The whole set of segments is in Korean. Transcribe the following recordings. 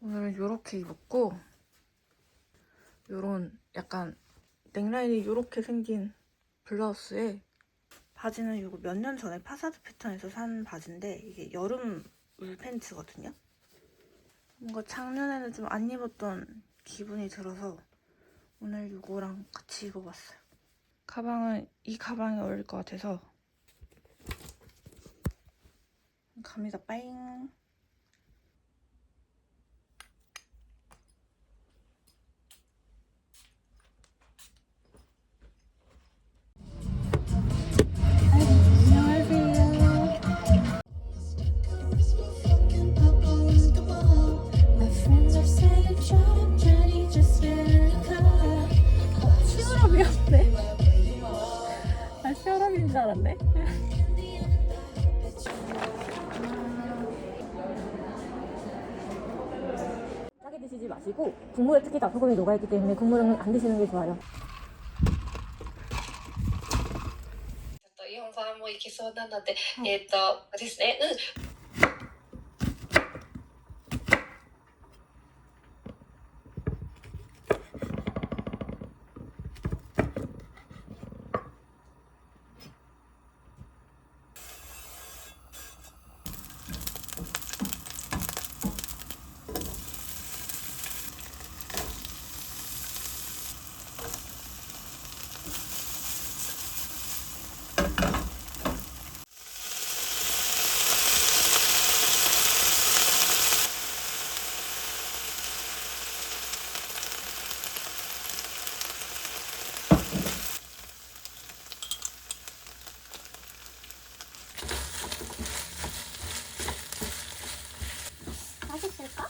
오늘은 요렇게 입었고, 요런 약간 넥라인이 요렇게 생긴 블라우스에 바지는 이거 몇 년 전에 파사드 패턴에서 산 바지인데 이게 여름 울 팬츠거든요. 뭔가 작년에는 좀 안 입었던 기분이 들어서 오늘 이거랑 같이 입어봤어요. 가방은 이 가방에 어울릴 것 같아서 갑니다. 빠잉. 시어럽이었네. 아, 시어럽인 줄 알았네. 짜게 드시지 마시고 국물에 특히 나소금이 녹아있기 때문에 국물은 안 드시는 게 좋아요. いい本番もいけそうなので、ですね、맛있을까?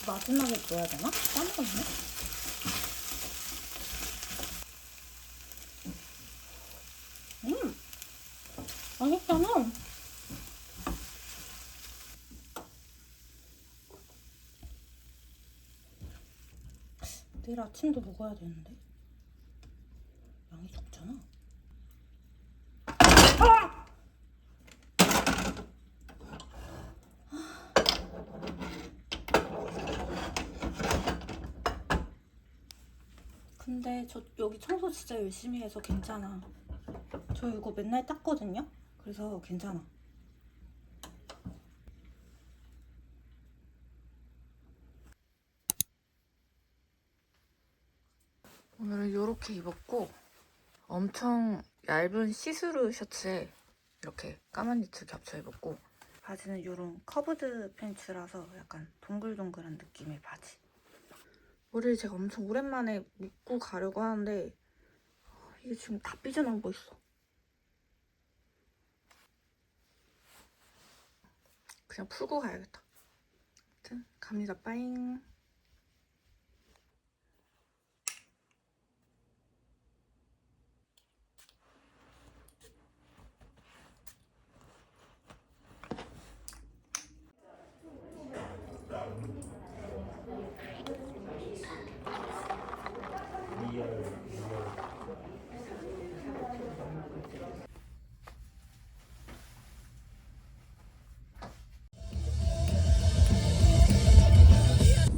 마지막에 넣어야 되나? 까먹었네. 맛있잖아. 내일 아침도 먹어야 되는데 양이 적잖아. 근데 저 여기 청소 진짜 열심히 해서 괜찮아. 저 이거 맨날 닦거든요? 그래서 괜찮아. 오늘은 요렇게 입었고 엄청 얇은 시스루 셔츠에 이렇게 까만 니트 겹쳐 입었고 바지는 요런 커브드 팬츠라서 약간 동글동글한 느낌의 바지. 머리를 제가 엄청 오랜만에 묶고 가려고 하는데 이게 지금 다 삐져나온 거 있어. 그냥 풀고 가야겠다. 아무튼 갑니다. 빠잉.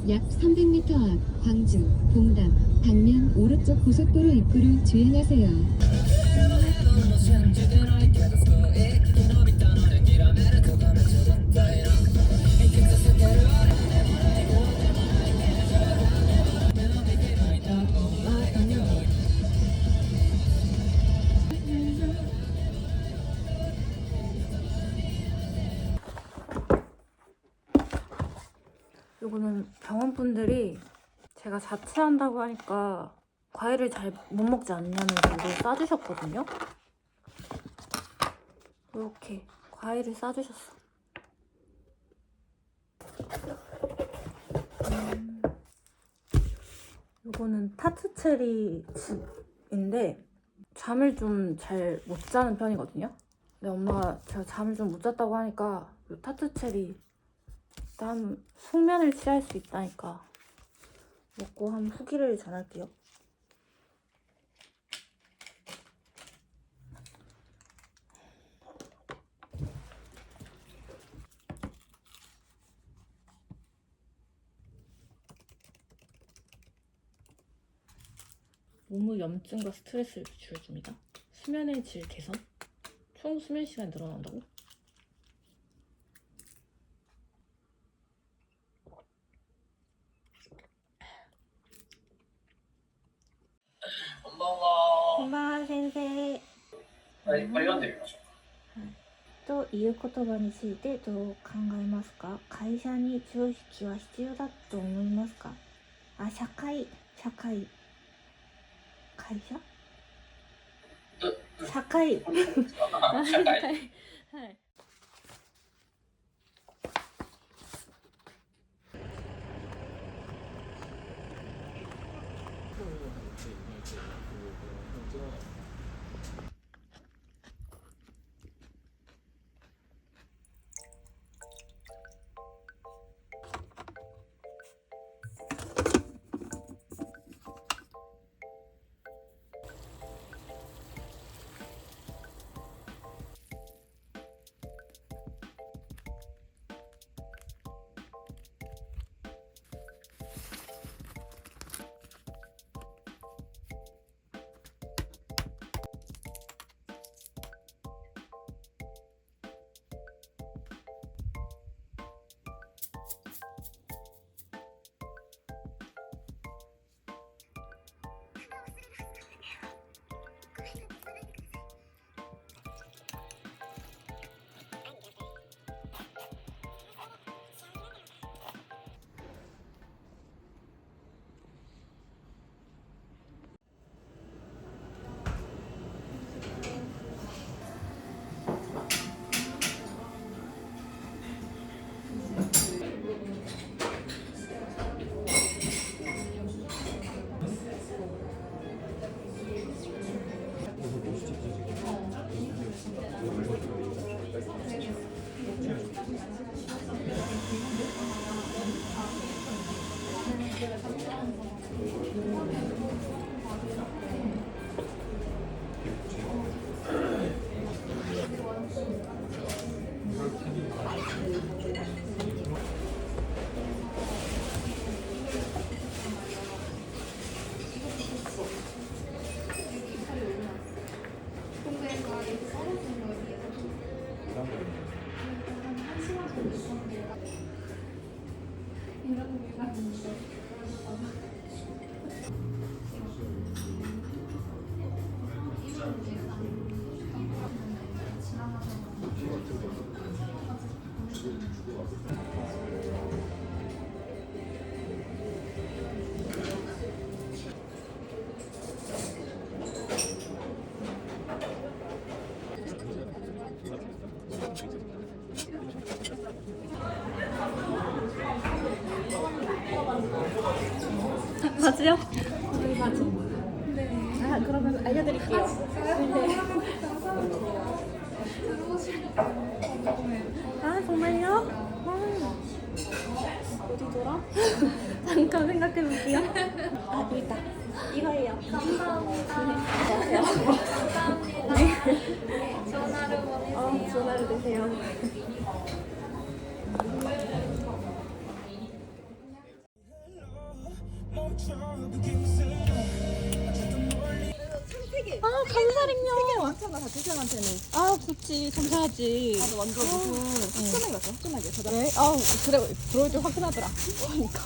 약 300m 앞 광주, 봉담, 방면 오른쪽 고속도로 입구로 주행하세요. 요거는 병원분들이 제가 자취한다고 하니까 과일을 잘 못 먹지 않냐면서 이걸 싸주셨거든요. 이렇게 과일을 싸주셨어. 요거는 타투체리 즙인데 잠을 좀 잘 못 자는 편이거든요. 근데 엄마가 제가 잠을 좀 못 잤다고 하니까 요 타투체리 일단 숙면을 취할 수 있다니까 먹고 한번 후기를 전할게요. 몸의 염증과 스트레스를 줄여줍니다. 수면의 질 개선, 총 수면 시간이 늘어난다고?こんばんは。 先生はい、読んでみましょうか。という言葉についてどう考えますか？会社に常識は必要だと思いますか？あ、社会会社社会社会はい。바지요? 네, 바지. 네. 아, 그러면 알려드릴게요. 네. 아, 정말요? 어디더라? 잠깐 생각해볼게요. 아, 여기 있다. 이거예요. 감사합니다. 안녕하세요. 감사합니다. 네. 좋은 하루 보내세요. 좋은 하루 되세요. 아, 감사링요. 되게 많잖아, 같은 사람한테는. 아, 좋지. 감사하지. 나도 완전 무슨 화끈하게 왔어, 화끈하게. 네? 아우, 그래. 들어올 때 화끈하더라. 그러니까.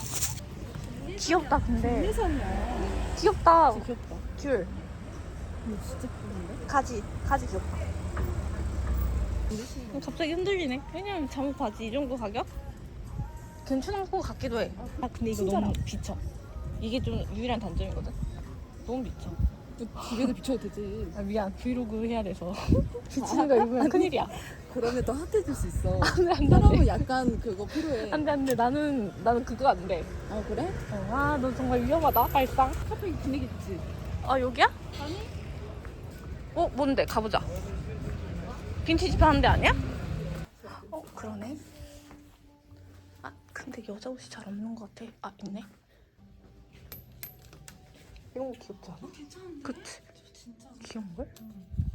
귀엽다, 근데. 회선이야. 귀엽다. 귀엽다. 귤. 진짜 귀여운데? 가지 귀엽다. 갑자기 흔들리네. 왜냐면 잠옷 바지 이 정도 가격? 괜찮은 거 같기도 해. 아, 근데 이거 너무 비쳐. 이게 좀 유일한 단점이거든. 너무 비쳐. 집에도 비춰도 되지. 아, 미안. 브이로그 해야 돼서. 비치는 거 입으면 큰일이야. 그러면 더 핫해질 수 있어. 안 돼. 사람은 약간 그거 필요해. 안 돼. 나는 그거 안 돼. 아, 그래? 아, 너 정말 위험하다, 발상. 카페 분위기 있지? 아, 여기야? 아니. 어, 뭔데? 가보자. 빈티지 파는 데 아니야? 어, 그러네. 아, 근데 여자 옷이 잘 없는 것 같아. 아, 있네. 이런 거 귀엽지 않아? 괜찮은데? 그치? 진짜. 귀여운걸?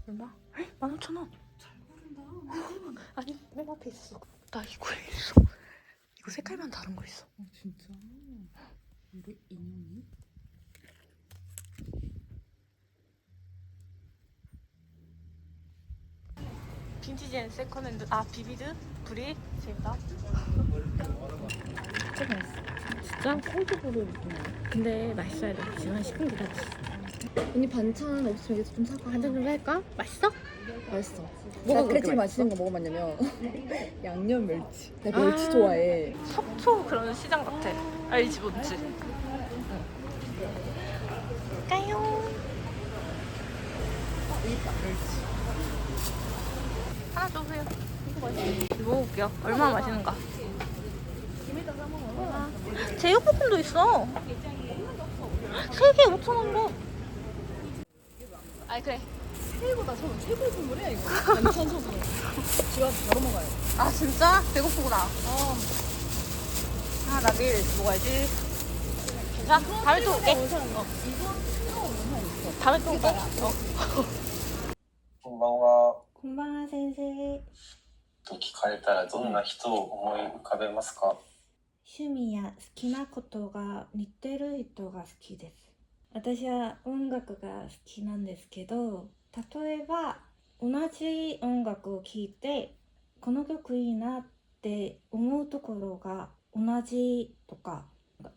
얼마? 15,000원. 잘 고른다. 아니, 맨 앞에 있어. 나 이거 있어. 이거 색깔만 다른 거 있어. 진짜? 우리 인형이? 김치전 세컨핸드 비비드 브리 재밌다. 진짜 맛있어. 진짜 콜드브루 느낌. 근데 맛있어야 돼. 지금 시큰 게 다지. 언니 반찬 없으면 이제 좀 사과. 반찬 좀 살까? 맛있어? 맛있어. 뭐가 그렇게 맛있는 거 먹어봤냐면 양념 멸치. 나 멸치 좋아해. 속초 그런 시장 같아. 알지 뭔지. 까요. 여기 있다 멸치. 하나 주세요. 이거 먹어볼게요. 얼마나 맛있는가. 제육볶음도 있어. 3개 5,000원인데. 아니 그래. 새우보다 저는 최고의 선물이야 이거. 반찬 소스. 집에 가서 바로 먹어요. 아 진짜? 배고프구나. 나 내일 먹어야지. 자, 다음에 또 올게. 다음에 또 올게. こんばんは。こんばんは先生。と聞かれたらどんな人を思い浮かべますか？趣味や好きなことが似てる人が好きです。私は音楽が好きなんですけど、例えば同じ音楽を聴いてこの曲いいなって思うところが同じとか、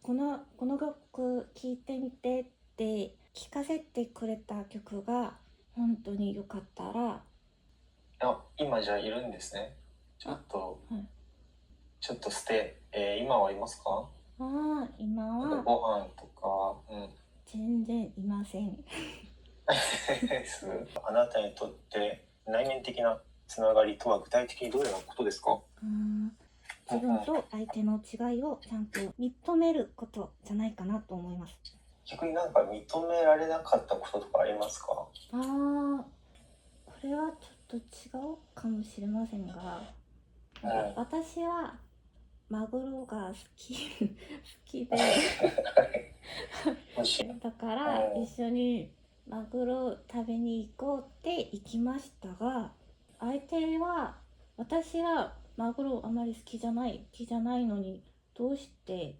この曲聴いてみてって聞かせてくれた曲が本当に良かったら、いや、今じゃあいるんですね。ちょっと、はいちょっと今はいますか？今はご飯とか、全然いません。ですあなたにとって内面的なつながりとは具体的にどういうようなことですか？自分と相手の違いをちゃんと認めることじゃないかなと思います。逆になんか認められなかったこととかありますか？これはちょっと違うかもしれませんが、私はマグロが好きでもしだから一緒にマグロ食べに行こうって行きましたが、相手は私はマグロあまり好きじゃないのに、どうして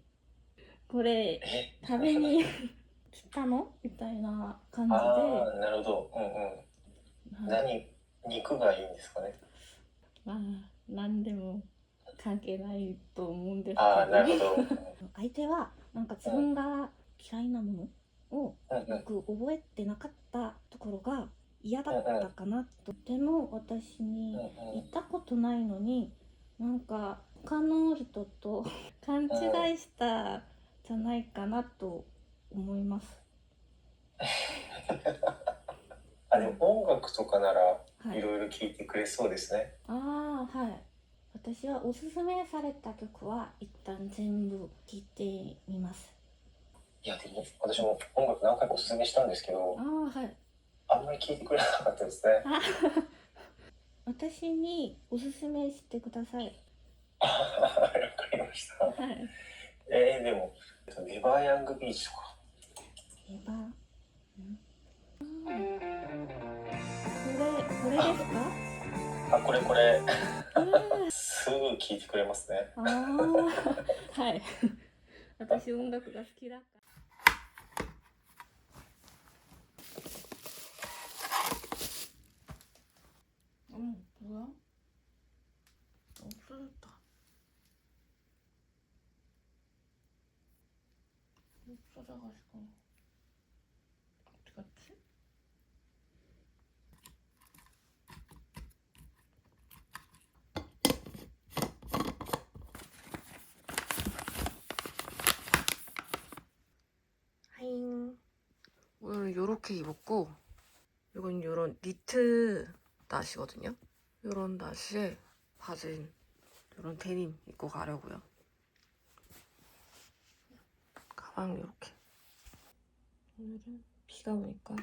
これ食べに来たのみたいな感じで。なるほど。肉がいいんですかね？何でも関係ないと思うんですけど、なるほど。相手はなんか自分が嫌いなものをよく覚えてなかったところが嫌だったかなと。でも私に言ったことないのに、なんか他の人と勘違いしたじゃないかなと思います。でも音楽とかならはいいろいろ聴いてくれそうですね。はい。私はおすすめされた曲は一旦全部聴いてみます。いやでも私も音楽何回かおすすめしたんですけど、はい。あんまり聴いてくれなかったですね。私におすすめしてください。わかりました。はい。でもネバーヤングビーチとか。これですか？これすぐ聴いてくれますね。はい。私音楽が好きだから。뭐야? 없어졌다. 없어져가지고 어디 갔지? 하잉. 오늘은 요렇게 입었고, 이건 요런 니트 나시거든요. 요런 나시에 바진 요런 데님 입고 가려고요. 가방 요렇게. 오늘은 비가 오니까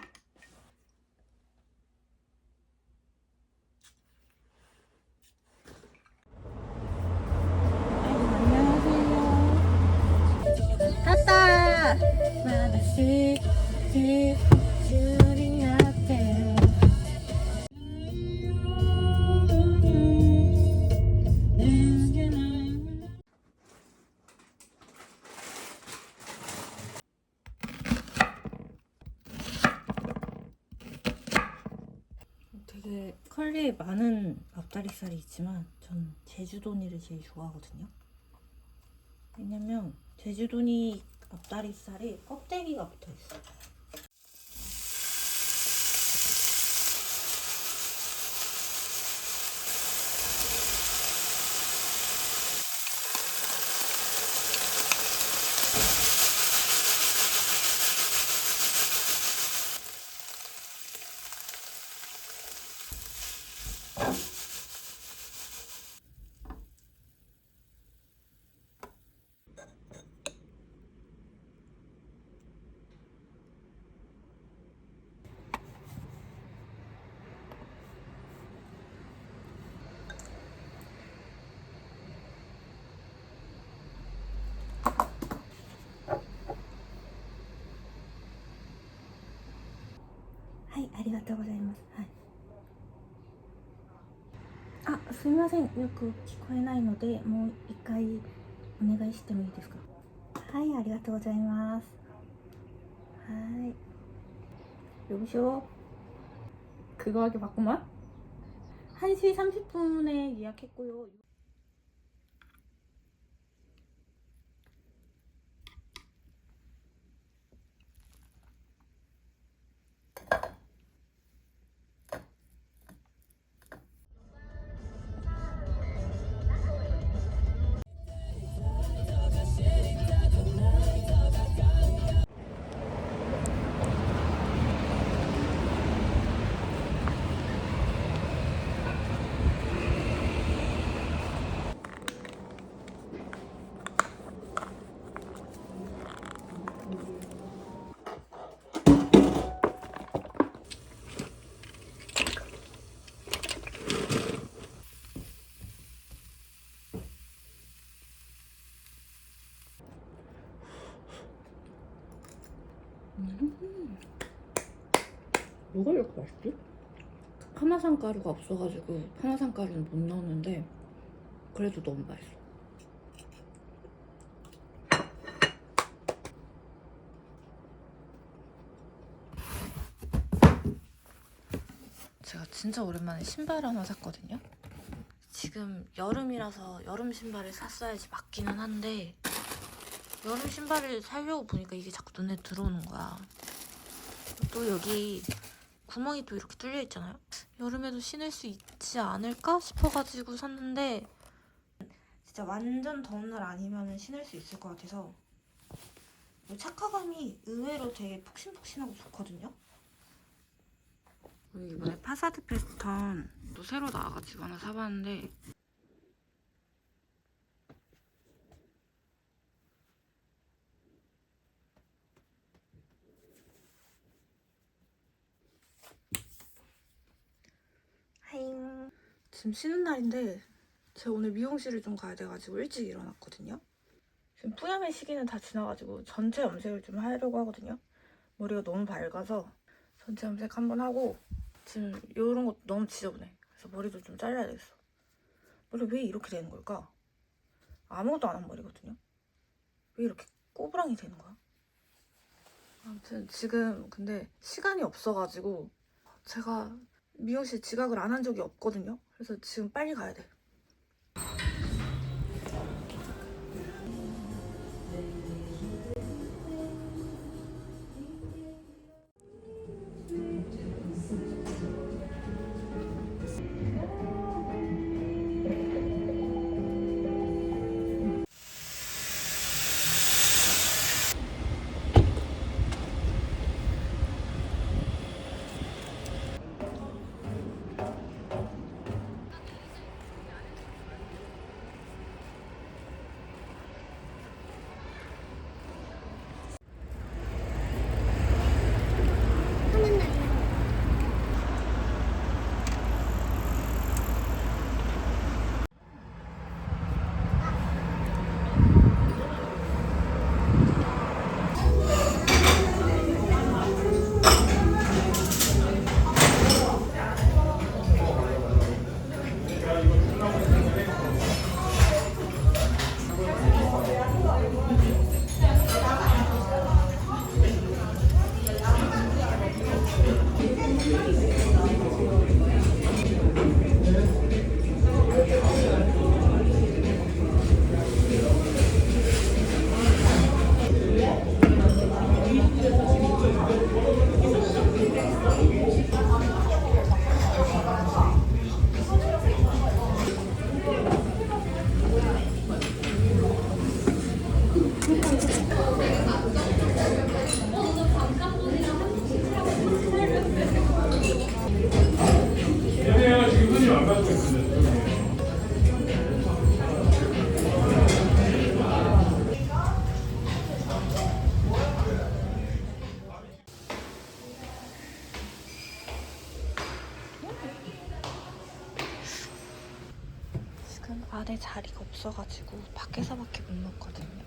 탔다! 마다시 줄이 앞에 되게 되게 컬리에 많은 앞다리살이 있지만 전 제주도니를 제일 좋아하거든요. 왜냐면 제주도니 앞다리살에 껍데기가 붙어있어요.はい、ありがとうございます。はい。あ、すみません。よく聞こえないので、もう一回お願いしてもいいですか？はい、ありがとうございます。はい。여보세요? 그거 하기 맞구만? 1시 30분에 예약했고요. 뭐가 이렇게 맛있지? 파마산 가루가 없어가지고 파마산 가루는 못 넣었는데 그래도 너무 맛있어. 제가 진짜 오랜만에 신발 하나 샀거든요. 지금 여름이라서 여름 신발을 샀어야지 맞기는 한데 여름 신발을 사려고 보니까 이게 자꾸 눈에 들어오는 거야. 또 여기 구멍이 또 이렇게 뚫려 있잖아요. 여름에도 신을 수 있지 않을까 싶어가지고 샀는데 진짜 완전 더운 날 아니면 신을 수 있을 것 같아서 착화감이 의외로 되게 푹신푹신하고 좋거든요. 그리고 이번에 파사드 패턴 또 새로 나와가지고 하나 사봤는데 하잉. 지금 쉬는 날인데 제가 오늘 미용실을 좀 가야 돼가지고 일찍 일어났거든요. 지금 뿌염의 시기는 다 지나가지고 전체 염색을 좀 하려고 하거든요. 머리가 너무 밝아서 전체 염색 한번 하고 지금 이런 것도 너무 지저분해. 그래서 머리도 좀 잘라야 되겠어. 머리 왜 이렇게 되는 걸까? 아무것도 안 한 머리거든요. 왜 이렇게 꼬부랑이 되는 거야? 아무튼 지금 근데 시간이 없어가지고 제가 미용실 지각을 안 한 적이 없거든요. 그래서 지금 빨리 가야 돼. 안에 자리가 없어가지고 밖에서밖에 못 먹거든요.